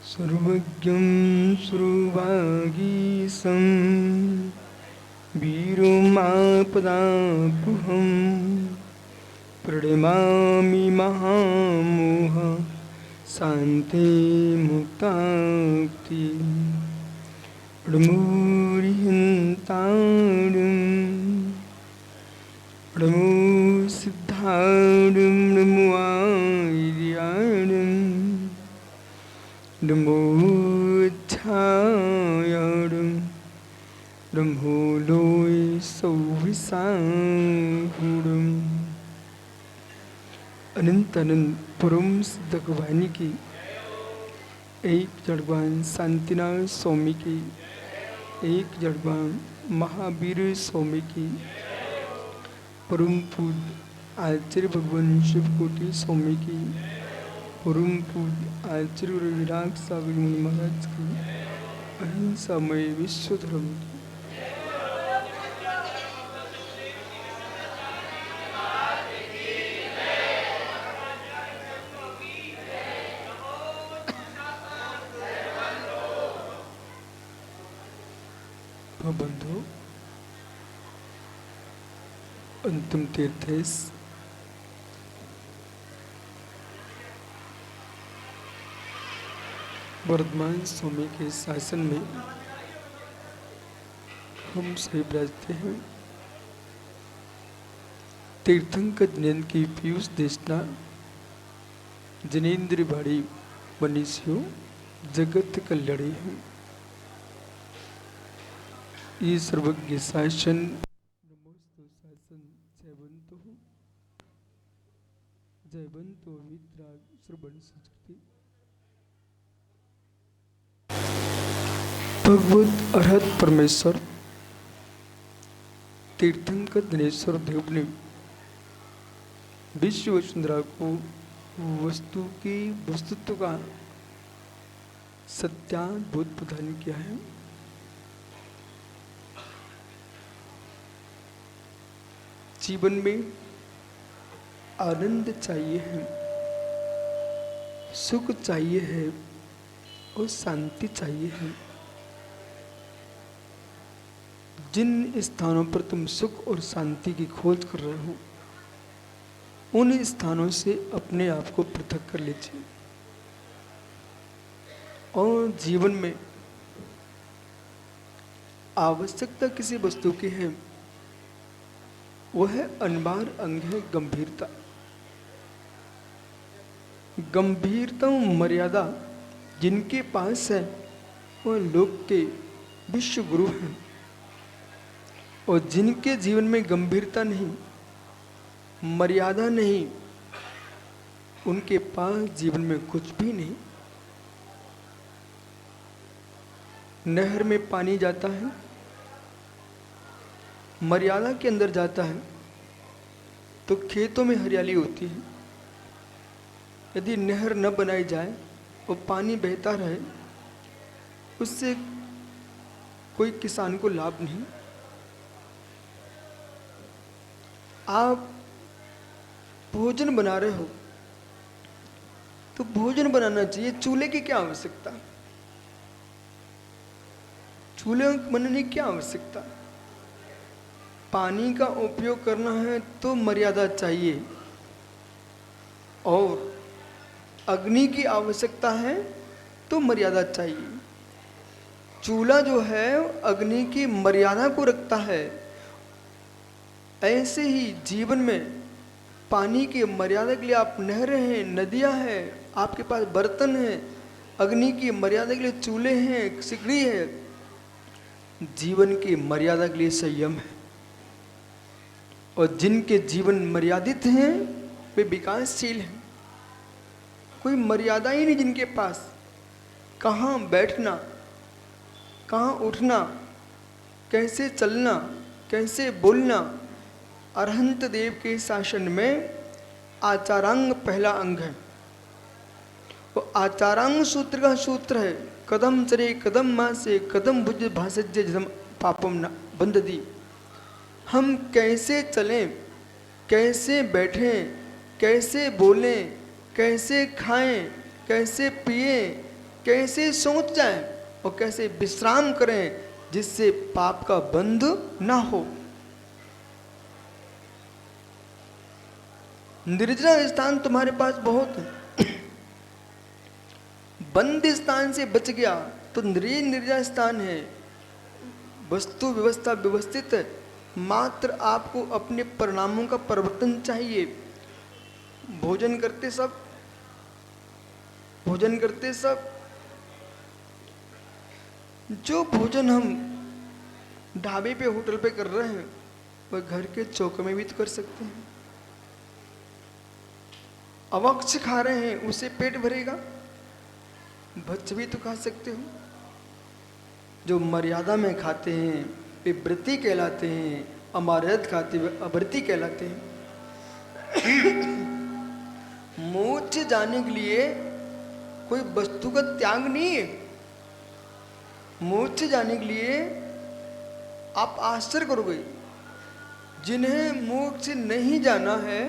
सर्वज्ञं सर्ववागीशं वीरोमापदापुहं प्रणमामि महामोह शान्ति मुक्ताक्ति प्रमुरिहन्तारं प्रमु सिद्धारं नमो आर्याणं नमो छायारं नमो लोय सौविसाहुरम। अनंत अनंत परम सिद्ध भगवानी की, एक जड़वान शांतिनाथ स्वामी की, एक जड़वान महावीर स्वामी की, परम पूज्य आचार्य भगवान शिवकोटि स्वामी की, परम पूज्य आचार्य रविराग सागर मुनि महाराज की, अहिंसामय विश्व धर्म की। बंधु, अंतिम तीर्थेश वर्धमान स्वामी के शासन में हम सभी विराजते हैं। तीर्थंकर जैन की पीयूष देशना जनेन्द्र भाड़ी मनीषियों जगत कल्याणी है। ये सर्वज्ञ शासन नमोस्तु शासन जयवंतो मित्राग श्रवण सुचति। भगवत अरहत परमेश्वर तीर्थंकर दिनेश्वर देव ने विश्व वसुंधरा को वस्तु की वस्तुत्व का सत्यानुभूत प्रदान किया है। जीवन में आनंद चाहिए है, सुख चाहिए है और शांति चाहिए है। जिन स्थानों पर तुम सुख और शांति की खोज कर रहे हो, उन स्थानों से अपने आप को पृथक कर लीजिए। और जीवन में आवश्यकता किसी वस्तु की है, वह अनिवार्य अंग है गंभीरता। गंभीरता मर्यादा जिनके पास है वह लोक के विश्व गुरु हैं, और जिनके जीवन में गंभीरता नहीं, मर्यादा नहीं, उनके पास जीवन में कुछ भी नहीं। नहर में पानी जाता है, मर्यादा के अंदर जाता है तो खेतों में हरियाली होती है। यदि नहर न बनाई जाए और पानी बहता रहे, उससे कोई किसान को लाभ नहीं। आप भोजन बना रहे हो तो भोजन बनाना चाहिए, चूल्हे की क्या आवश्यकता, चूल्हे बनाने की क्या आवश्यकता। पानी का उपयोग करना है तो मर्यादा चाहिए, और अग्नि की आवश्यकता है तो मर्यादा चाहिए। चूल्हा जो है अग्नि की मर्यादा को रखता है। ऐसे ही जीवन में पानी की मर्यादा के लिए आप नहरें हैं, नदियां हैं, आपके पास बर्तन हैं, अग्नि की मर्यादा के लिए चूल्हे हैं, सिकड़ी है। जीवन की मर्यादा के लिए संयम है, और जिनके जीवन मर्यादित हैं वे विकासशील हैं। कोई मर्यादा ही नहीं जिनके पास, कहाँ बैठना, कहाँ उठना, कैसे चलना, कैसे बोलना। अरहंत देव के शासन में आचारांग पहला अंग है। वो आचारांग सूत्र का सूत्र है, कदम चरे कदम मासे कदम भुज भाषज्य जम पापम न बंददी। हम कैसे चलें, कैसे बैठें, कैसे बोलें, कैसे खाएं, कैसे पिएं, कैसे सोच जाएं और कैसे विश्राम करें जिससे पाप का बंध ना हो। निर्जरा स्थान तुम्हारे पास बहुत है, बंद स्थान से बच गया तो निर्जरा स्थान है। वस्तु व्यवस्था व्यवस्थित है, मात्र आपको अपने परिणामों का परिवर्तन चाहिए। भोजन करते सब जो भोजन हम ढाबे पे होटल पे कर रहे हैं वह घर के चौके में भी तो कर सकते हैं। अवक्ष खा रहे हैं उससे पेट भरेगा, भक्ष भी तो खा सकते हो। जो मर्यादा में खाते हैं वे व्रती कहलाते हैं, अमर्याद खाते हुए अव्रती कहलाते हैं। मोक्ष जाने के लिए कोई वस्तु का त्याग नहीं है। मोक्ष जाने के लिए आप आश्चर्य करोगे, जिन्हें मोक्ष नहीं जाना है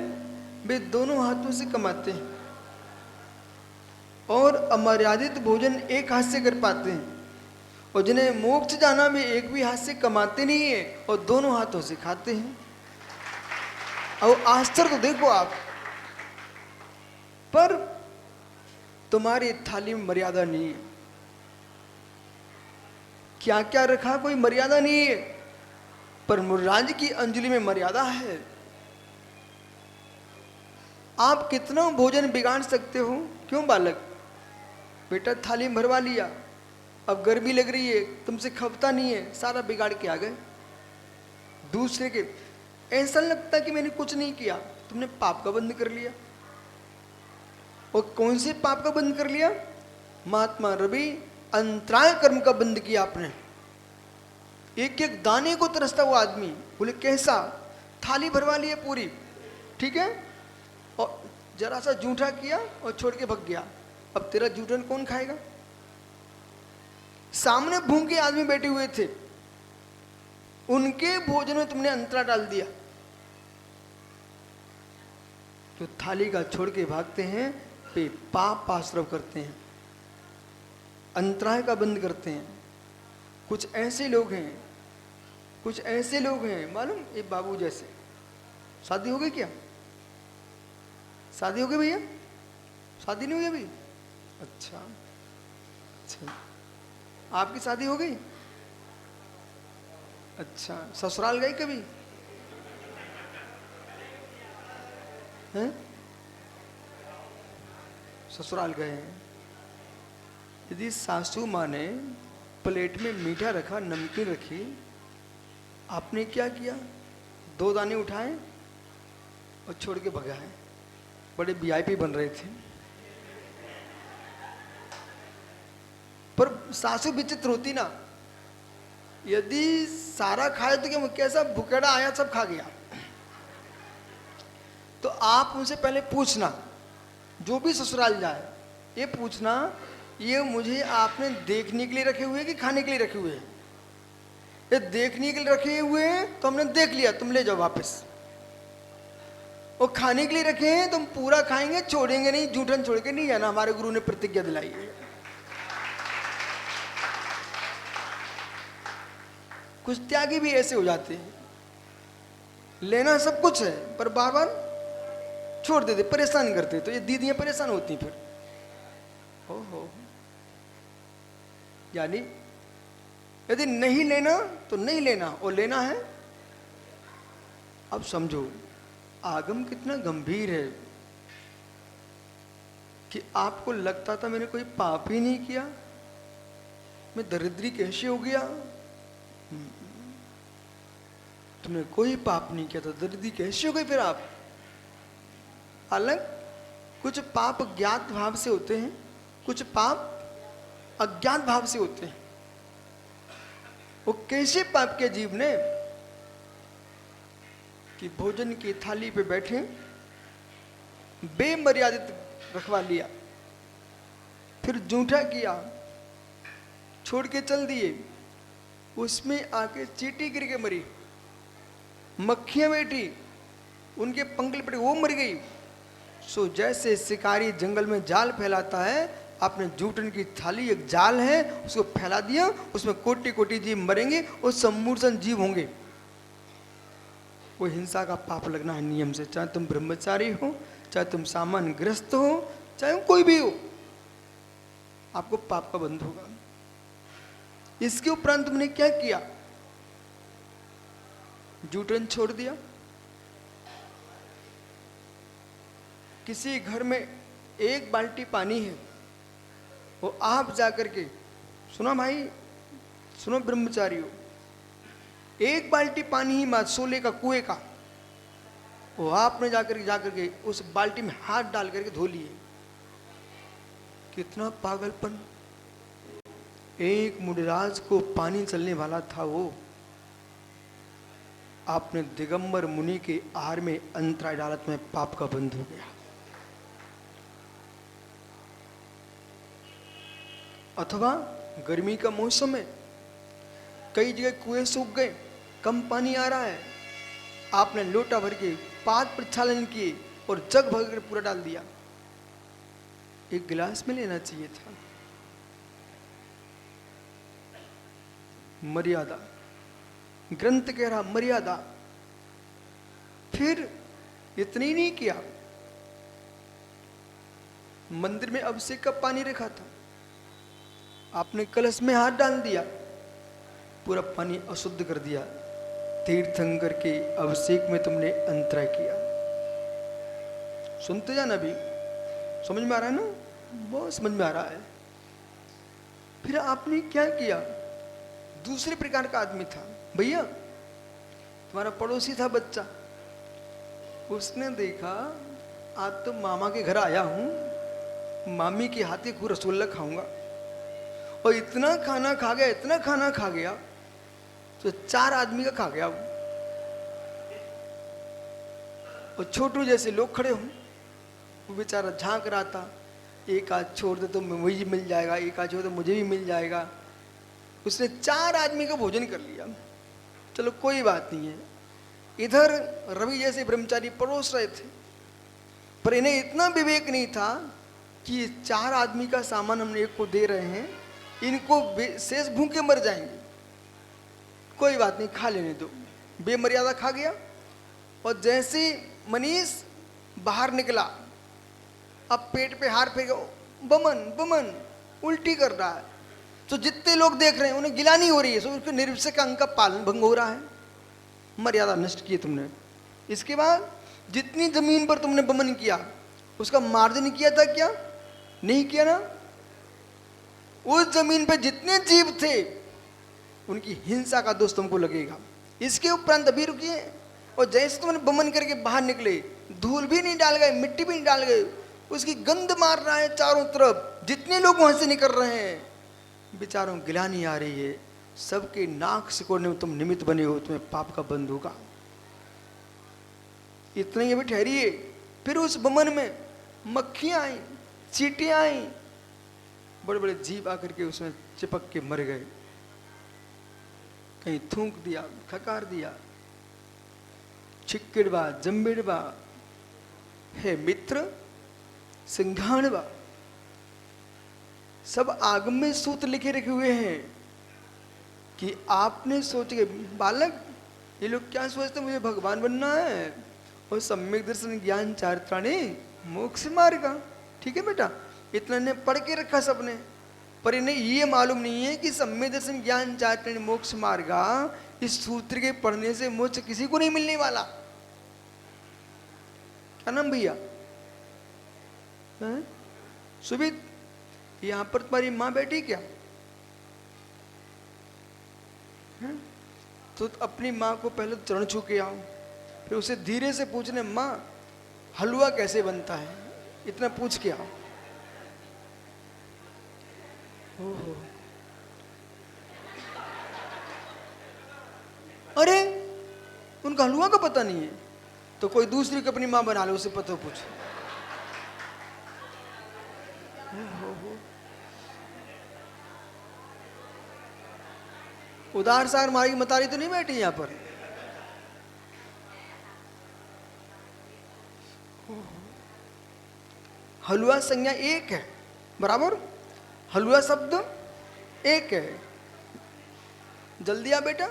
वे दोनों हाथों से कमाते हैं और अमर्यादित भोजन एक हाथ से कर पाते हैं, और जिन्हें मोक्ष जाना वे एक भी हाथ से कमाते नहीं है और दोनों हाथों से खाते हैं। और आश्चर्य तो देखो आप, पर तुम्हारी थाली में मर्यादा नहीं है। क्या क्या रखा कोई मर्यादा नहीं है, पर मुर्राज की अंजलि में मर्यादा है। आप कितना भोजन बिगाड़ सकते हो। क्यों बालक, बेटा थाली में भरवा लिया, अब गर्मी लग रही है, तुमसे खपता नहीं है, सारा बिगाड़ के आ गए। दूसरे के ऐसा लगता कि मैंने कुछ नहीं किया, तुमने पाप का बंद कर लिया। और कौन से पाप का बंद कर लिया? महात्मा रवि अंतराय कर्म का बंद किया आपने। एक एक दाने को तरसता हुआ आदमी, बोले कैसा, थाली भरवा लिया पूरी, ठीक है, और जरा सा जूठा किया और छोड़ के भग गया। अब तेरा जूठन कौन खाएगा? सामने भूखे आदमी बैठे हुए थे, उनके भोजन में तुमने अंतरा डाल दिया। जो थाली का छोड़ के भागते हैं वे पाप आश्रव करते हैं, अंतराय का बंद करते हैं। कुछ ऐसे लोग हैं मालूम, ये बाबू जैसे। शादी हो गई क्या? शादी हो गई भैया? शादी नहीं हुई अभी? अच्छा, आपकी शादी हो गई? अच्छा, ससुराल गई कभी? हैं? ससुराल गए हैं। यदि सासू माँ ने प्लेट में मीठा रखा, नमकीन रखी, आपने क्या किया? 2 दाने उठाए और छोड़ के भगाए। बड़े वीआईपी बन रहे थे, पर सासू विचित्र होती ना। यदि सारा खाए तो क्या कैसा भुकेड़ा आया, सब खा गया। तो आप उनसे पहले पूछना, जो भी ससुराल जाए ये पूछना, ये मुझे आपने देखने के लिए रखे हुए कि खाने के लिए रखे हुए हैं? ये देखने के लिए रखे हुए हैं तो हमने देख लिया, तुम ले जाओ वापस। और खाने के लिए रखे हैं तुम पूरा खाएंगे, छोड़ेंगे नहीं, जूठन छोड़ के नहीं जाना, हमारे गुरु ने प्रतिज्ञा दिलाई है। कुछ त्यागी भी ऐसे हो जाते हैं, लेना सब कुछ है पर बार बार छोड़ देते, परेशान करते। तो ये दीदियां परेशान होती फिर। ओहो, यानी यदि नहीं लेना तो नहीं लेना, और लेना है। अब समझो आगम कितना गंभीर है कि आपको लगता था मैंने कोई पाप ही नहीं किया, मैं दरिद्री कैसे हो गया। तुमने कोई पाप नहीं किया तो दरिद्री कैसे हो गई फिर आप? अलग कुछ पाप ज्ञात भाव से होते हैं, कुछ पाप अज्ञात भाव से होते हैं। वो कैसे पाप के जीव ने कि भोजन की थाली पे बैठे, बेमर्यादित रखवा लिया, फिर जूठा किया, छोड़ के चल दिए, उसमें आके चींटी गिर के मरी, मक्खियां बैठी, उनके पंख पड़े, वो मर गई। सो जैसे शिकारी जंगल में जाल फैलाता है, आपने जूठन की थाली एक जाल है, उसको फैला दिया, उसमें कोटि कोटि जीव मरेंगे और सम्मूर्जन जीव होंगे। वो हिंसा का पाप लगना है नियम से, चाहे तुम ब्रह्मचारी हो, चाहे तुम सामान्य ग्रस्त हो, चाहे कोई भी हो, आपको पाप का बंध होगा। इसके उपरांत तुमने क्या किया? जूठन छोड़ दिया। किसी घर में एक बाल्टी पानी है, वो आप जाकर के, सुनो भाई, सुनो ब्रह्मचारियों, एक बाल्टी पानी ही मात सोले का कुएं का, वो आपने जाकर के उस बाल्टी में हाथ डाल करके धो लिए। कितना पागलपन! एक मुनिराज को पानी चलने वाला था वो, आपने दिगंबर मुनि के आहार में अंतराय डालत में पाप का बंध हो गया। अथवा गर्मी का मौसम है, कई जगह कुएं सूख गए, कम पानी आ रहा है, आपने लोटा भर के पाद प्रक्षालन किए और जग भर कर पूरा डाल दिया। एक गिलास में लेना चाहिए था। मर्यादा, ग्रंथ कह रहा मर्यादा। फिर इतनी नहीं किया, मंदिर में अभिषेक का पानी रखा था, आपने कलश में हाथ डाल दिया, पूरा पानी अशुद्ध कर दिया। तीर्थंकर के अभिषेक में तुमने अंतराय किया। सुनते जाना, अभी समझ में आ रहा है ना? बहुत समझ में आ रहा है। फिर आपने क्या किया? दूसरे प्रकार का आदमी था भैया, तुम्हारा पड़ोसी था बच्चा, उसने देखा आज तो मामा के घर आया हूं, मामी के हाथे को रसगुल्ला खाऊंगा, और इतना खाना खा गया, इतना खाना खा गया, तो 4 आदमी का खा गया वो। और छोटू जैसे लोग खड़े हों, वो बेचारा झांक रहा था, एक आध छोड़ दे तो मुझे मिल जाएगा, एक आध छोड़ दे मुझे भी मिल जाएगा। उसने 4 आदमी का भोजन कर लिया। चलो कोई बात नहीं है। इधर रवि जैसे ब्रह्मचारी परोस रहे थे, पर इन्हें इतना विवेक नहीं था कि 4 आदमी का सामान हम एक को दे रहे हैं, इनको शेष भूखे मर जाएंगे, कोई बात नहीं खा लेने दो। बेमर्यादा खा गया। और जैसे मनीष बाहर निकला, अब पेट पे हार फेंक, बमन बमन उल्टी कर रहा है, तो जितने लोग देख रहे हैं उन्हें गिलानी हो रही है, तो उसके निर्विषक अंग का पालन भंग हो रहा है। मर्यादा नष्ट की तुमने। इसके बाद जितनी जमीन पर तुमने बमन किया, उसका मार्जन किया था क्या? नहीं किया ना। उस जमीन पर जितने जीव थे उनकी हिंसा का दोष तुमको लगेगा। इसके उपरांत अभी रुकिए, और जैसे तुमने बमन करके बाहर निकले, धूल भी नहीं डाल गए, मिट्टी भी नहीं डाल गए, उसकी गंध मार रहा है चारों तरफ, जितने लोग वहां से निकल रहे हैं बेचारों गिलानी आ रही है, सबके नाक सिकोड़ने में तुम निमित्त बने हो, तुम्हें पाप का बंध होगा। इतना ही अभी ठहरिए। फिर उस बमन में मक्खियां आई, चींटियां आई, बड़े बड़े जीव आकर के उसमें चिपक के मर गए। कहीं थूक दिया, खकार दिया, छिक्किड़वा, जम्बिड़वा, हे मित्र, सिंघाड़वा, सब आगम में सूत्र लिखे रखे हुए हैं कि आपने सोच के, बालक ये लोग क्या सोचते मुझे भगवान बनना है, और सम्यक दर्शन ज्ञान चारित्राणी मोक्ष मार्ग। ठीक है बेटा, इतना ने पढ़ के रखा सबने, पर इन्हें ये मालूम नहीं है कि सम्यक दर्शन ज्ञान चारित्राणी मोक्ष मार्ग, इस सूत्र के पढ़ने से मोक्ष किसी को नहीं मिलने वाला। क्या नाम भैया? सुबित, यहां पर तुम्हारी माँ बैठी क्या? तो अपनी माँ को पहले चरण छू के आओ, फिर उसे धीरे से पूछने, माँ हलवा कैसे बनता है, इतना पूछ के आओ। ओहो, अरे उनका हलवा का पता नहीं है। तो कोई दूसरी को अपनी माँ बना लो, उसे पता पूछ। उदार सार मारी मतारी तो नहीं बैठी यहां पर। हलवा संज्ञा एक है, बराबर। हलवा शब्द एक है। जल्दी आ बेटा।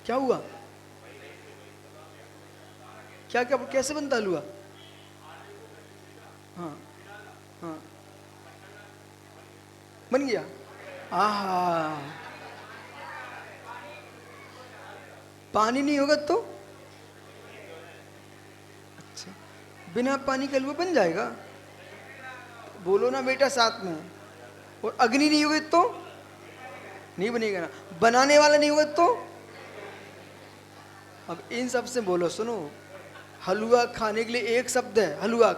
क्या हुआ? क्या क्या कैसे बनता हलवा? हाँ हाँ, बन गया। आहा, पानी नहीं होगा तो? अच्छा, बिना पानी का हलवा बन जाएगा? बोलो ना बेटा साथ में। और अग्नि नहीं होगी तो नहीं बनेगा ना। बनाने वाला नहीं होगा तो? अब इन सब से बोलो, सुनो, हलवा खाने के लिए एक शब्द है, हलवा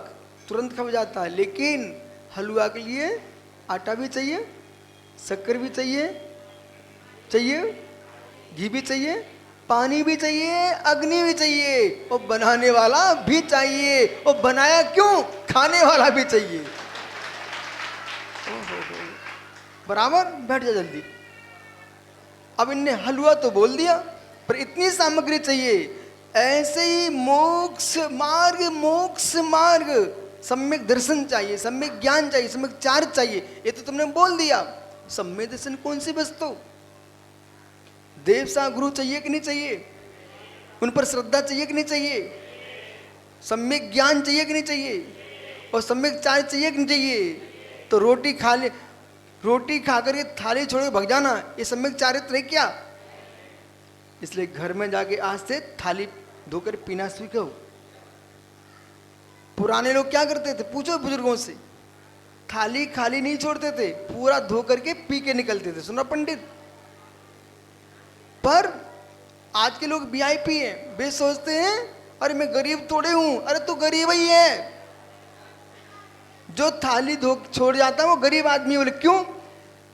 तुरंत खा जाता है, लेकिन हलवा के लिए आटा भी चाहिए, शक्कर भी चाहिए, घी भी चाहिए, पानी भी चाहिए, अग्नि भी चाहिए, और बनाने वाला भी चाहिए। और बनाया क्यों? खाने वाला भी चाहिए। बराबर। बैठ जा जल्दी। अब इनने हलवा तो बोल दिया, पर इतनी सामग्री चाहिए। ऐसे ही मोक्ष मार्ग सम्यक दर्शन चाहिए, सम्यक ज्ञान चाहिए, सम्यक चार्ज चाहिए। ये तो तुमने बोल दिया। सम्यक दर्शन कौन सी वस्तु? देव सा गुरु चाहिए कि नहीं चाहिए? उन पर श्रद्धा चाहिए कि नहीं चाहिए? सम्यक ज्ञान चाहिए कि नहीं चाहिए? और सम्यक चार्ज चाहिए कि नहीं चाहिए? तो रोटी खा करके थाली छोड़ के भग जाना, ये सम्यक चारित्र है क्या? इसलिए घर में जाके आज से थाली धोकर पीना सीखो। पुराने लोग क्या करते थे? पूछो बुजुर्गों से। थाली खाली नहीं छोड़ते थे, पूरा धो करके पी के निकलते थे। सुना पंडित? पर आज के लोग वीआईपी हैं, वे सोचते हैं अरे मैं गरीब थोड़े हूं। अरे तू गरीब ही है। जो थाली धो छोड़ जाता है वो गरीब आदमी। बोले क्यों?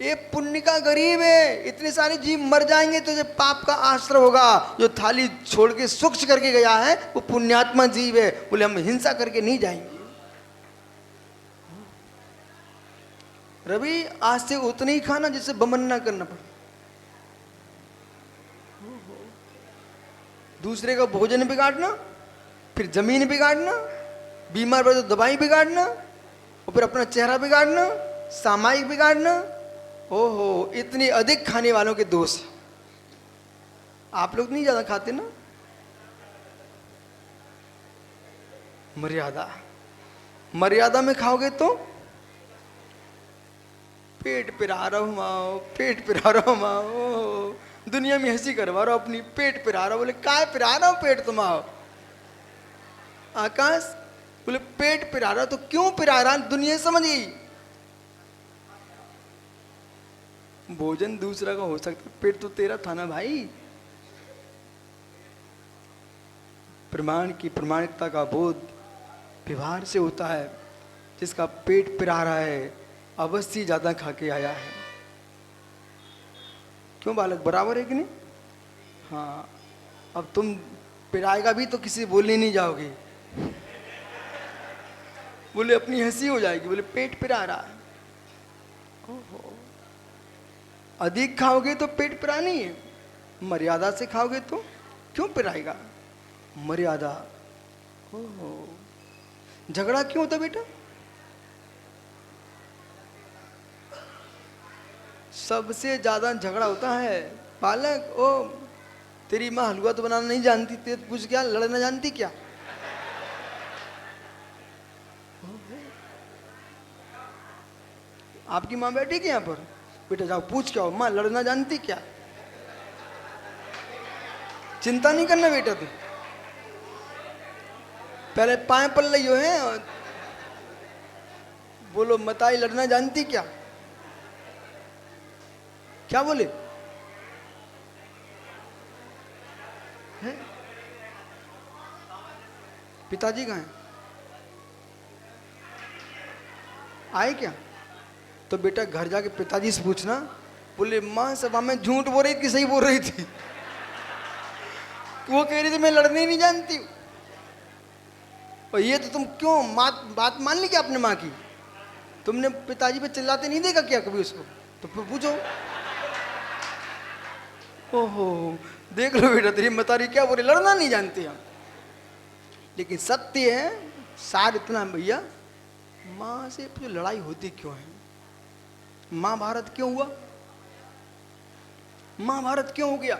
ये पुण्य का गरीब है। इतने सारे जीव मर जाएंगे तो ये पाप का आश्रय होगा। जो थाली छोड़ के स्वच्छ करके गया है वो पुण्यात्मा जीव है। बोले हम हिंसा करके नहीं जाएंगे। रवि, आज से उतनी ही खाना जिससे बमन ना करना पड़े। दूसरे का भोजन बिगाड़ना, फिर जमीन बिगाड़ना, बीमार पड़े तो दवाई बिगाड़ना, और फिर अपना चेहरा बिगाड़ना, सामायिक बिगाड़ना। ओहो, इतनी अधिक खाने वालों के दोष। आप लोग नहीं ज्यादा खाते ना। मर्यादा में खाओगे तो पेट पिरा रहा हूं माओ, पेट पिरा रहा हूं माओ। दुनिया में हंसी करवा रहा हूं अपनी, पेट पिरा रहा हूं। बोले काय पिरा रहा हूं पेट तुम्हारा? आकाश बोले पेट पिरा रहा, तो क्यों पिरा रहा? दुनिया समझ गई। भोजन दूसरा का हो सकता, पेट तो तेरा था ना भाई। प्रमाण की प्रमाणिकता का बोध व्यवहार से होता है। जिसका पेट पिरा रहा है अवश्य ज्यादा खा के आया है। क्यों बालक, बराबर है कि नहीं? हाँ, अब तुम पिराएगा भी तो किसी बोलने नहीं जाओगे। बोले अपनी हंसी हो जाएगी। बोले पेट पिरा रहा है। ओहो, अधिक खाओगे तो पेट पिरा नहीं है, मर्यादा से खाओगे तो क्यों पिराएगा? मर्यादा। ओहो, झगड़ा क्यों होता बेटा? सबसे ज्यादा झगड़ा होता है बालक। ओ तेरी माँ हलवा तो बनाना नहीं जानती, ते पूछ क्या लड़ना जानती क्या? आपकी माँ बैठी क्या यहाँ पर? बेटा जाओ पूछ क्या हो, माँ लड़ना जानती क्या? चिंता नहीं करना बेटा, तू पहले पाए पल रही हो है। बोलो मताई लड़ना जानती क्या? क्या बोले? है? पिताजी कहाँ हैं? आए क्या? तो बेटा घर जाके पिताजी से पूछना। बोले माँ सभा में झूठ बोल रही थी कि सही बोल रही थी? वो कह रही थी मैं लड़ने ही नहीं जानती हूँ। और ये तो तुम क्यों बात मान ली क्या अपने माँ की? तुमने पिताजी पे चिल्लाते नहीं देखा क्या कभी उसको? तो फिर पूछो। ओहो देख लो बेटा तेरी मतारी क्या बोले, लड़ना नहीं जानते हम। लेकिन सत्य है, सार इतना भैया, माँ से जो लड़ाई होती क्यों है? महाभारत क्यों हुआ? महाभारत क्यों हो गया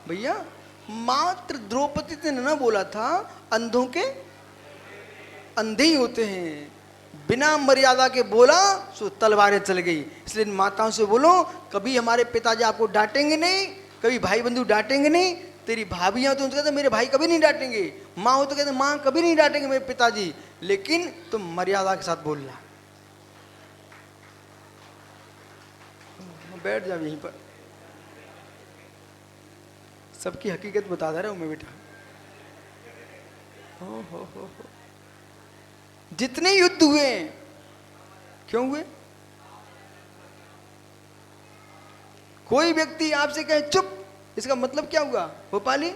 भैया? मात्र द्रौपदी ने ना बोला था अंधों के अंधे ही होते हैं, बिना मर्यादा के बोला सो तलवारें चल गई। इसलिए माताओं से बोलो कभी हमारे पिताजी आपको डांटेंगे नहीं, कभी भाई बंधु डांटेंगे नहीं। तेरी भाभियां तो कहते मेरे भाई कभी नहीं डांटेंगे, माँ हो तो कहते माँ कभी नहीं डांटेंगे मेरे पिताजी, लेकिन तुम मर्यादा के साथ बोलना। बैठ जाओ यहीं पर, सबकी हकीकत बता दे रहा हूं मैं बेटा। हो। जितने युद्ध हुए क्यों हुए? कोई व्यक्ति आपसे कहे चुप, इसका मतलब क्या हुआ भोपाली?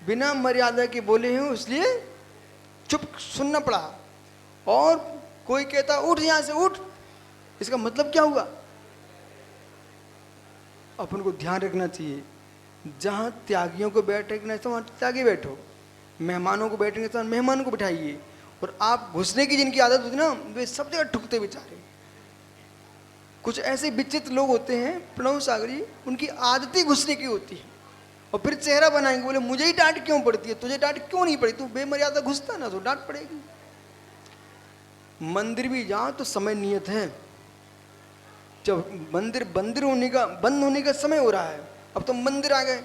बिना मर्यादा के बोले हैं इसलिए चुप सुनना पड़ा। और कोई कहता उठ यहां से उठ, इसका मतलब क्या हुआ? अपन को ध्यान रखना चाहिए, जहां त्यागियों को बैठना है तो वहां त्यागी बैठो, मेहमानों को बैठेंगे तो मेहमानों को बिठाइए। और आप घुसने की जिनकी आदत होती ना, वे सब जगह ठुकते बेचारे। कुछ ऐसे विचित्र लोग होते हैं प्रणव सागरी, उनकी आदत ही घुसने की होती है, और फिर चेहरा बनाएंगे, बोले मुझे ही डांट क्यों पड़ती है, तुझे डांट क्यों नहीं पड़ी, तू बेमर्यादा घुसता ना तो डांट पड़ेगी। मंदिर भी जाओ तो समय नियत है, जब मंदिर बंद होने का समय हो रहा है, अब तो मंदिर आ गए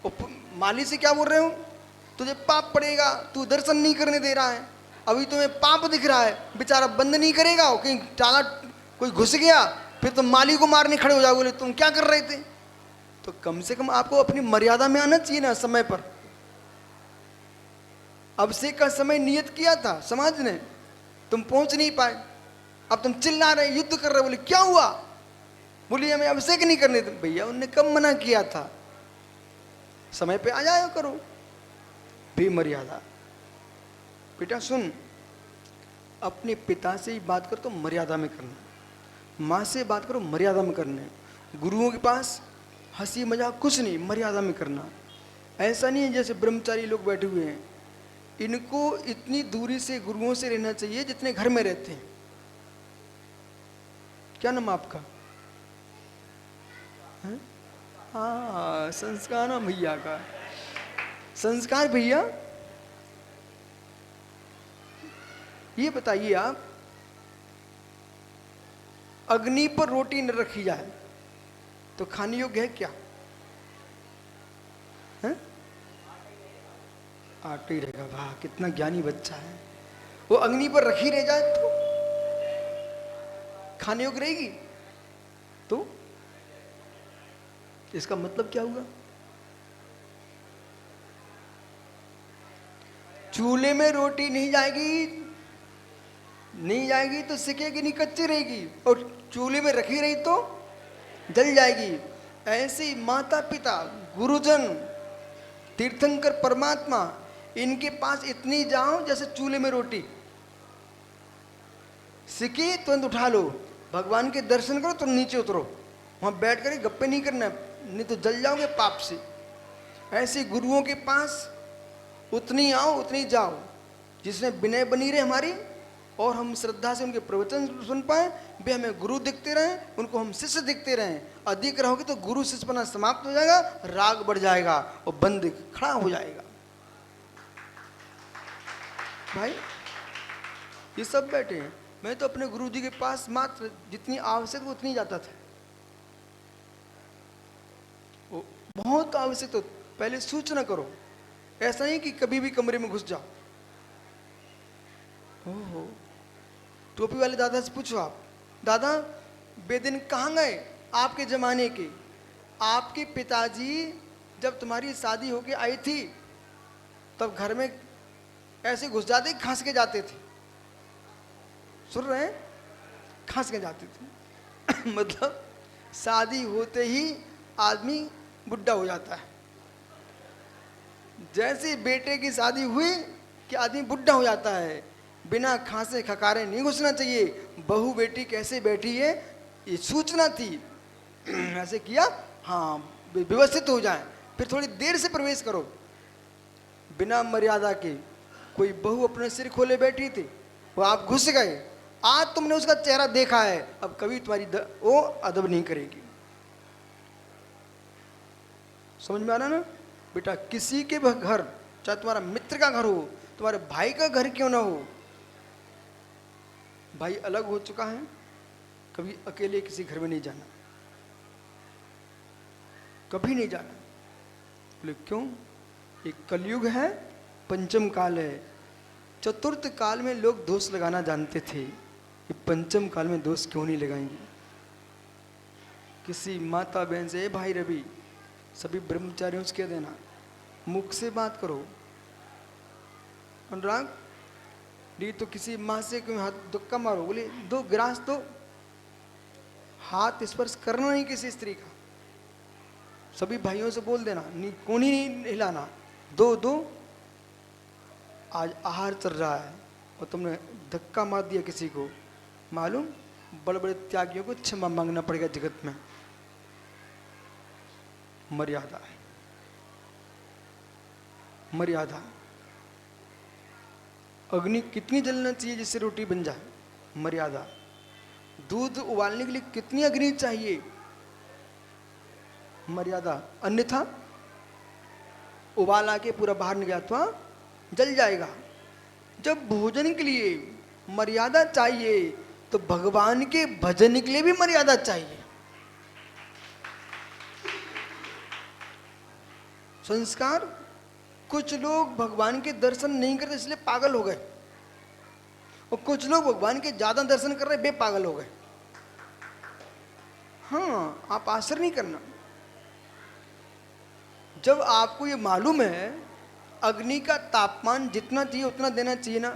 और माली से क्या बोल रहे हो, तुझे पाप पड़ेगा, तू दर्शन नहीं करने दे रहा है, अभी तुम्हें पाप दिख रहा है, बेचारा बंद नहीं करेगा, कहीं टाला कोई घुस गया फिर तुम माली को मारने खड़े हो जाओगे, बोले तुम क्या कर रहे थे? तो कम से कम आपको अपनी मर्यादा में आना चाहिए ना समय पर। अभिषेक का समय नियत किया था समाज ने, तुम पहुंच नहीं पाए, अब तुम चिल्ला रहे युद्ध कर रहे, बोले क्या हुआ? बोलिए हमें अभिषेक नहीं करने थे। भैया उनने कब मना किया था? समय पे आ जाया करो। बेमर्यादा बेटा सुन, अपने पिता से ही बात कर तो मर्यादा में करना, माँ से बात करो मर्यादा में करना, गुरुओं के पास हंसी मजाक कुछ नहीं, मर्यादा में करना। ऐसा नहीं है जैसे ब्रह्मचारी लोग बैठे हुए हैं, इनको इतनी दूरी से गुरुओं से रहना चाहिए जितने घर में रहते हैं। क्या नाम आपका? हाँ संस्कार ना भैया का संस्कार। भैया ये बताइए आप, अग्नि पर रोटी न रखी जाए तो खाने योग्य है क्या? है? आटे ही रहेगा। वाह कितना ज्ञानी बच्चा है। वो अग्नि पर रखी रह जाए तो खाने योग्य रहेगी, तो इसका मतलब क्या हुआ? चूल्हे में रोटी नहीं जाएगी तो सिकेगी नहीं, कच्ची रहेगी, और चूल्हे में रखी रही तो जल जाएगी। ऐसे ही माता पिता, गुरुजन, तीर्थंकर, परमात्मा, इनके पास इतनी जाओ जैसे चूल्हे में रोटी, सिकी तुरंत उठा लो, भगवान के दर्शन करो तो नीचे उतरो, वहां बैठ कर गप्पे नहीं करना, नहीं तो जल जाओगे पाप से। ऐसे गुरुओं के पास उतनी आओ उतनी जाओ जिसमें विनय बनी रहे हमारी, और हम श्रद्धा से उनके प्रवचन सुन पाए, वे हमें गुरु दिखते रहें, उनको हम शिष्य दिखते रहें। अधिक रहोगे तो गुरु शिष्यपना समाप्त हो जाएगा, राग बढ़ जाएगा और बंद खड़ा हो जाएगा। भाई ये सब बैठे हैं, मैं तो अपने गुरु जी के पास मात्र जितनी आवश्यक उतनी जाता था, वो बहुत आवश्यक तो पहले सूचना करो, ऐसा नहीं कि कभी भी कमरे में घुस जाओ। ओहो, टोपी वाले दादा से पूछो आप, दादा वे दिन कहाँ गए आपके जमाने के? आपके पिताजी जब तुम्हारी शादी होके आई थी तब घर में ऐसे घुस जाते, खांस के जाते थे। सुन रहे हैं? खांस के जाती थी। मतलब शादी होते ही आदमी बुढ़ा हो जाता है। जैसे बेटे की शादी हुई कि आदमी बुढ़ा हो जाता है। बिना खांसे खकारे नहीं घुसना चाहिए। बहू बेटी कैसे बैठी है ये सूचना थी। ऐसे किया, हाँ व्यवस्थित हो जाए, फिर थोड़ी देर से प्रवेश करो। बिना मर्यादा के कोई बहू अपने सिर खोले बैठी थी, वो आप घुस गए। आज तुमने उसका चेहरा देखा है, अब कभी तुम्हारी वो अदब नहीं करेगी। समझ में आ रहा ना बेटा? किसी के भी घर, चाहे तुम्हारा मित्र का घर हो, तुम्हारे भाई का घर क्यों ना हो, भाई अलग हो चुका है, कभी अकेले किसी घर में नहीं जाना, कभी नहीं जाना। बोले क्यों? ये कलयुग है, पंचम काल है। चतुर्थ काल में लोग दोष लगाना जानते थे, ये पंचम काल में दोष क्यों नहीं लगाएंगे? किसी माता बहन से, भाई रवि, सभी ब्रह्मचारियों से कह देना, मुख से बात करो। अनुराग डी तो किसी माँ से क्यों हाथ धक्का मारो, बोले दो गिलास दो, हाथ स्पर्श करना नहीं किसी स्त्री का। सभी भाइयों से बोल देना, कोनी नहीं हिलाना, दो दो। आज आहार चल रहा है और तुमने धक्का मार दिया किसी को, मालूम बड़े बड़े त्यागियों को क्षमा मांगना पड़ेगा जगत में। मर्यादा, मर्यादा। अग्नि कितनी जलना चाहिए जिससे रोटी बन जाए? मर्यादा। दूध उबालने के लिए कितनी अग्नि चाहिए? मर्यादा। अन्यथा उबाल आके पूरा बाहर निकला तो जल जाएगा। जब भोजन के लिए मर्यादा चाहिए तो भगवान के भजन के लिए भी मर्यादा चाहिए। संस्कार। कुछ लोग भगवान के दर्शन नहीं करते इसलिए पागल हो गए, और कुछ लोग भगवान के ज्यादा दर्शन कर रहे बेपागल हो गए। हाँ, आप आश्चर्य नहीं करना। जब आपको ये मालूम है अग्नि का तापमान जितना चाहिए उतना देना चाहिए ना।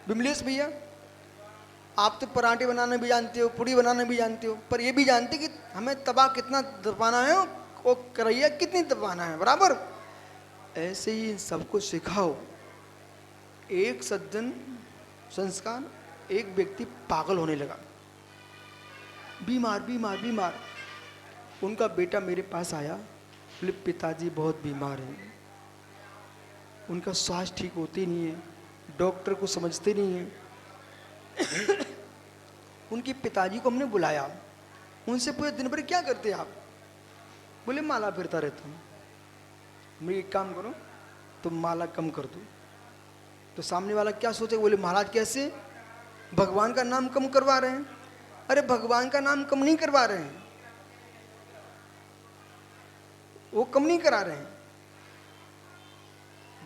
विमलेश भैया, आप तो पराठे बनाना भी जानते हो, पूड़ी बनाना भी जानते हो, पर ये भी जानते कि हमें तवा कितना दबाना है और कढ़ैया कितनी दबाना है, बराबर। ऐसे ही सबको सिखाओ। एक सज्जन, संस्कार, एक व्यक्ति पागल होने लगा, बीमार बीमार बीमार। उनका बेटा मेरे पास आया, बोले पिताजी बहुत बीमार हैं, उनका स्वास्थ्य ठीक होती नहीं है, डॉक्टर को समझते नहीं है। उनके पिताजी को हमने बुलाया, उनसे पूरे दिन भर क्या करते आप? बोले माला फिरता रहता हूँ। मैं एक काम करो, तुम माला कम कर दो। तो सामने वाला क्या सोचे? बोले महाराज कैसे? भगवान का नाम कम करवा रहे हैं। अरे भगवान का नाम कम नहीं करवा रहे हैं, वो कम नहीं करा रहे हैं।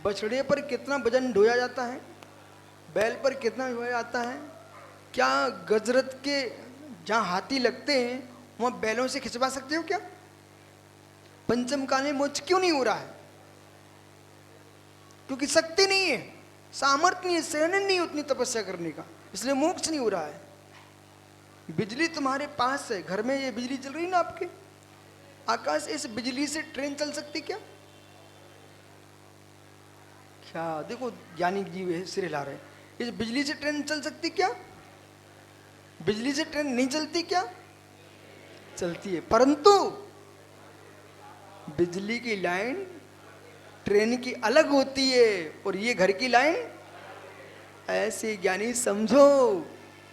बछड़े पर कितना वजन ढोया जाता है, बैल पर कितना ढोया जाता है। क्या गजरत के जहाँ हाथी लगते हैं वहाँ बैलों से खिंचवा सकते हो क्या? पंचम काल में मोक्ष क्यों नहीं हो रहा है? क्योंकि शक्ति नहीं है, सामर्थ्य नहीं है, सहन नहीं उतनी तपस्या करने का, इसलिए मोक्ष नहीं हो रहा है। बिजली तुम्हारे पास है, घर में ये बिजली चल रही ना आपके, आकाश इस बिजली से ट्रेन चल सकती क्या? क्या देखो ज्ञानी जी सिर हिला रहे हैं, इस बिजली से ट्रेन चल सकती क्या? बिजली से ट्रेन नहीं चलती क्या? चलती है, परंतु बिजली की लाइन ट्रेन की अलग होती है और ये घर की लाइन ऐसे। ज्ञानी समझो,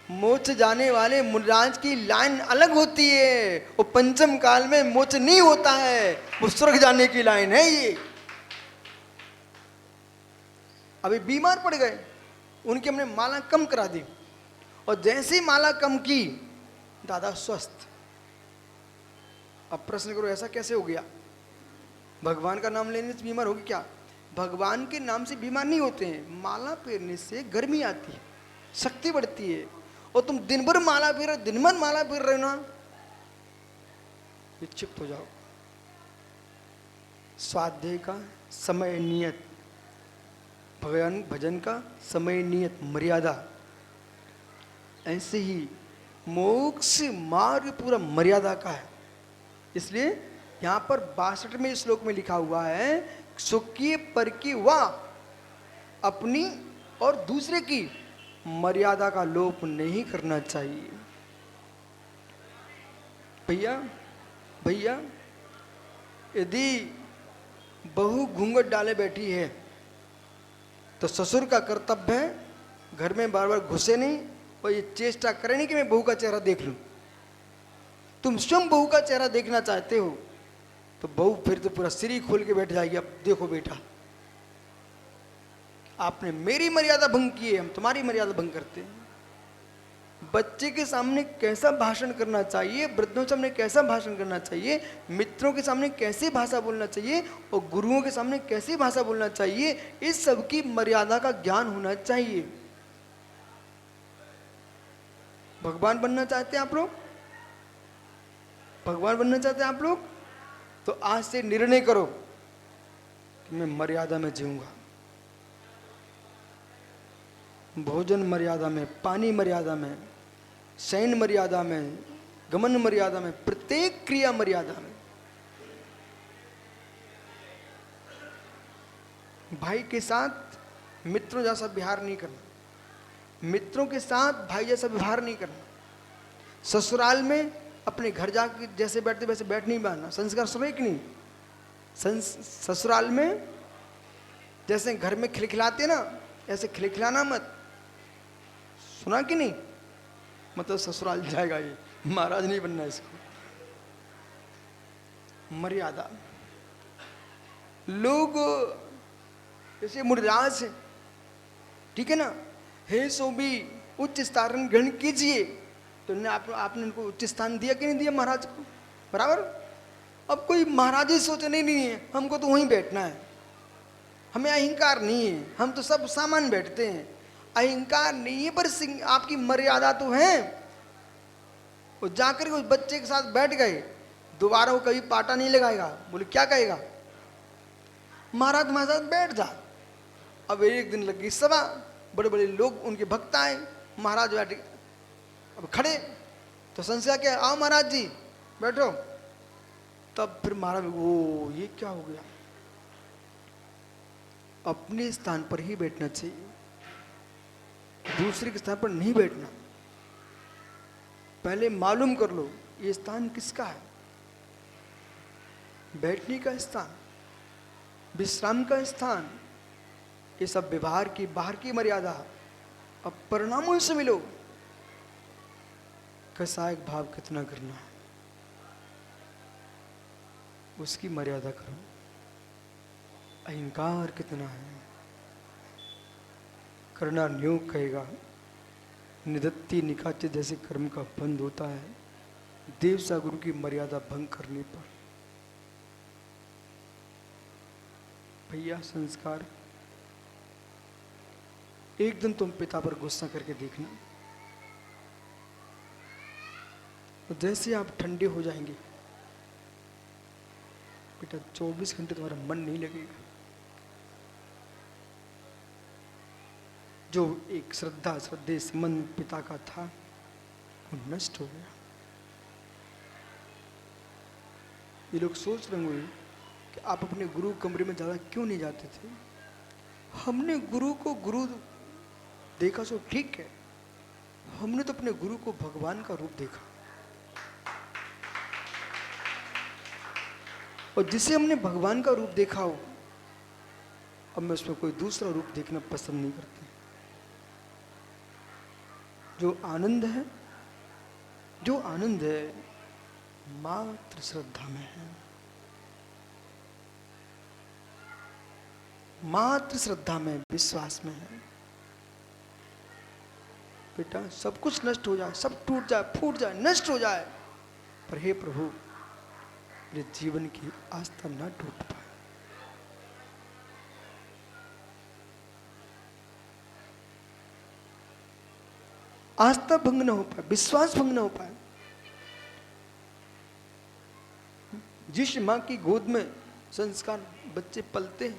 मोक्ष जाने वाले मुनिराज की लाइन अलग होती है, और पंचम काल में मोक्ष नहीं होता है, वो स्वर्ग जाने की लाइन है ये। अभी बीमार पड़ गए, उनकी हमने माला कम करा दी, और जैसे ही माला कम की दादा स्वस्थ। अब प्रश्न करो ऐसा कैसे हो गया? भगवान का नाम लेने से बीमार होगी क्या? भगवान के नाम से बीमार नहीं होते हैं, माला फेरने से गर्मी आती है, शक्ति बढ़ती है। और तुम दिन भर माला फेर रहे, दिन भर माला फेर रहे हो ना, विक्षिप्त हो जाओ। स्वाध्याय का समय नियत, भगवान भजन का समय नियत, मर्यादा। ऐसे ही मोक्ष मार्ग पूरा मर्यादा का है। इसलिए यहां पर 62वें श्लोक में लिखा हुआ है, स्वकीय पर की व अपनी और दूसरे की मर्यादा का लोप नहीं करना चाहिए। भैया भैया, यदि बहू घूंघट डाले बैठी है तो ससुर का कर्तव्य है घर में बार बार घुसे नहीं और ये चेष्टा करे नहीं कि मैं बहू का चेहरा देख लूं। तुम स्वयं बहू का चेहरा देखना चाहते हो तो बहू फिर तो पूरा सिर ही खोल के बैठ जाएगी, अब देखो बेटा आपने मेरी मर्यादा भंग की है, हम तुम्हारी मर्यादा भंग करते हैं। बच्चे के सामने कैसा भाषण करना चाहिए, वृद्धों के सामने कैसा भाषण करना चाहिए, मित्रों के सामने कैसी भाषा बोलना चाहिए और गुरुओं के सामने कैसी भाषा बोलना चाहिए, इस सब की मर्यादा का ज्ञान होना चाहिए। भगवान बनना चाहते हैं आप लोग? भगवान बनना चाहते हैं आप लोग? तो आज से निर्णय करो कि मैं मर्यादा में जीऊंगा। भोजन मर्यादा में, पानी मर्यादा में, शयन मर्यादा में, गमन मर्यादा में, प्रत्येक क्रिया मर्यादा में। भाई के साथ मित्रों जैसा व्यवहार नहीं करना, मित्रों के साथ भाई जैसा व्यवहार नहीं करना, ससुराल में अपने घर जाके जैसे बैठते वैसे बैठ नहीं पाना। संस्कार सुने कि नहीं? ससुराल में जैसे घर में खिलखिलाते ना, ऐसे खिलखिलाना मत। सुना कि नहीं? मतलब ससुराल जाएगा ये, महाराज नहीं बनना इसको। मर्यादा। लोग जैसे मुर्दास है, ठीक है ना, हे सो भी उच्च स्थान ग्रहण कीजिए, तो आपने उनको उच्च स्थान दिया कि नहीं दिया महाराज को? बराबर। अब कोई महाराज ही सोचने नहीं है, हमको तो वहीं बैठना है, हमें अहंकार नहीं है, हम तो सब सामान बैठते हैं। अहंकार नहीं है पर आपकी मर्यादा तो है। वो जाकर के उस बच्चे के साथ बैठ गए, दोबारा वो कभी पाटा नहीं लगाएगा। बोले क्या कहेगा? महाराज हमारे साथ बैठ जा। अब एक दिन लगी सभा, बड़े बड़े लोग उनके भक्त आए, महाराज बैठे, अब खड़े तो संशय क्या, आओ महाराज जी बैठो। तब फिर महाराज वो ये क्या हो गया? अपने स्थान पर ही बैठना चाहिए, दूसरे के स्थान पर नहीं बैठना। पहले मालूम कर लो ये स्थान किसका है, बैठने का स्थान, विश्राम का स्थान। ये सब व्यवहार की बाहर की मर्यादा। अब परिणामों से मिलो, कसायक भाव कितना करना है उसकी मर्यादा करो। अहंकार कितना है, करना न्योग कहेगा। निदत्ति निकाचे जैसे कर्म का बंध होता है देवसा गुरु की मर्यादा भंग करने पर। भैया संस्कार, एक दिन तुम पिता पर गुस्सा करके देखना, और जैसे आप ठंडे हो जाएंगे बेटा, 24 घंटे तुम्हारा मन नहीं लगेगा। जो एक श्रद्धे संबंध पिता का था वो नष्ट हो गया। ये लोग सोच रहे होंगे कि आप अपने गुरु कमरे में ज़्यादा क्यों नहीं जाते थे। हमने गुरु को गुरु देखा सो ठीक है, हमने तो अपने गुरु को भगवान का रूप देखा, और जिसे हमने भगवान का रूप देखा हो, अब मैं उसमें कोई दूसरा रूप देखना पसंद नहीं करती। जो आनंद है, जो आनंद है मात्र श्रद्धा में है, मात्र श्रद्धा में, विश्वास में है। बेटा सब कुछ नष्ट हो जाए, सब टूट जाए, फूट जाए, नष्ट हो जाए, पर हे प्रभु मेरे जीवन की आस्था न टूट पाए। आस्था भंग न हो पाए, विश्वास भंग न हो पाए। जिस माँ की गोद में संस्कार बच्चे पलते हैं,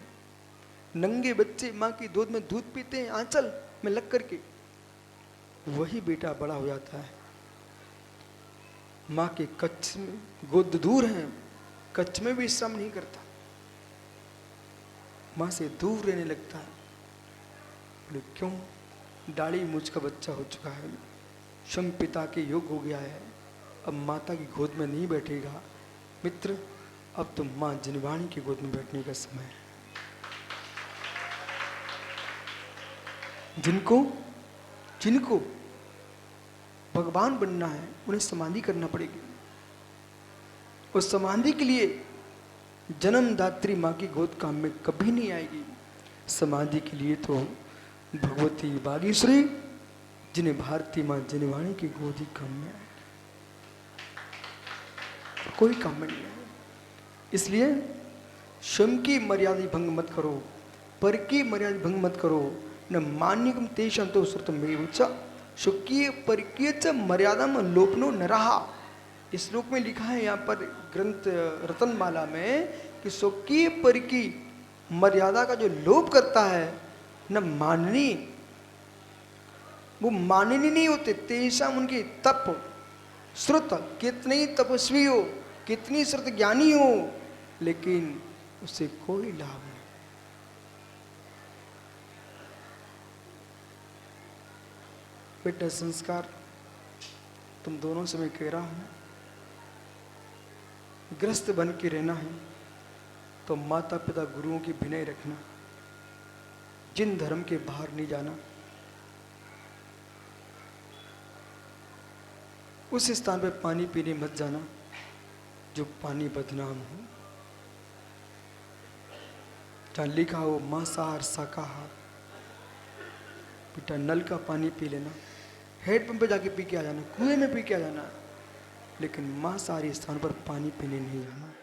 नंगे बच्चे माँ की गोद में दूध पीते हैं आंचल में लग करके, वही बेटा बड़ा हो जाता है माँ के कच्छ में गोद दूर है, कच्छ में भी श्रम नहीं करता, माँ से दूर रहने लगता है। बोले क्यों? डाली मुझ का बच्चा हो चुका है, स्वयं पिता के योग हो गया है, अब माता की गोद में नहीं बैठेगा। मित्र, अब तो माँ जिनवाणी की गोद में बैठने का समय है। जिनको जिनको भगवान बनना है उन्हें समाधि करना पड़ेगी। उस समाधि के लिए जन्मदात्री माँ की गोद काम में कभी नहीं आएगी। समाधि के लिए तो भगवती बागेश्वरी, जिन्हें भारती माँ जिनवाणी की गोद ही काम में आएगी, कोई काम में नहीं आएगी। इसलिए स्वयं की मर्यादा भंग मत करो, पर की मर्यादा भंग मत करो। न मान्यकम तेषां तो श्रुतमेव च स्वकीय परकीय च मर्यादा में लोपनो न रहा। इस श्लोक में लिखा है यहाँ पर ग्रंथ रतनमाला में कि स्वकीय पर की मर्यादा का जो लोप करता है न माननी, वो माननी नहीं होते। तेषां उनकी तप श्रुत, कितने ही तपस्वी हो, कितनी श्रुत ज्ञानी हो, लेकिन उससे कोई लाभ नहीं। बेटा संस्कार तुम दोनों से मैं कह रहा हूं, ग्रस्त बन के रहना है तो माता पिता गुरुओं की विनय रखना, जिन धर्म के बाहर नहीं जाना, उस स्थान पे पानी पीने मत जाना जो पानी बदनाम हो, जहाँ लिखा हो मांसाहार शाकाहार। बेटा नल का पानी पी लेना, हेडपंप पे जाके पी के आ जाना, कुएं में पी के आ जाना, लेकिन मांसाहारी स्थान पर पानी पीने नहीं जाना।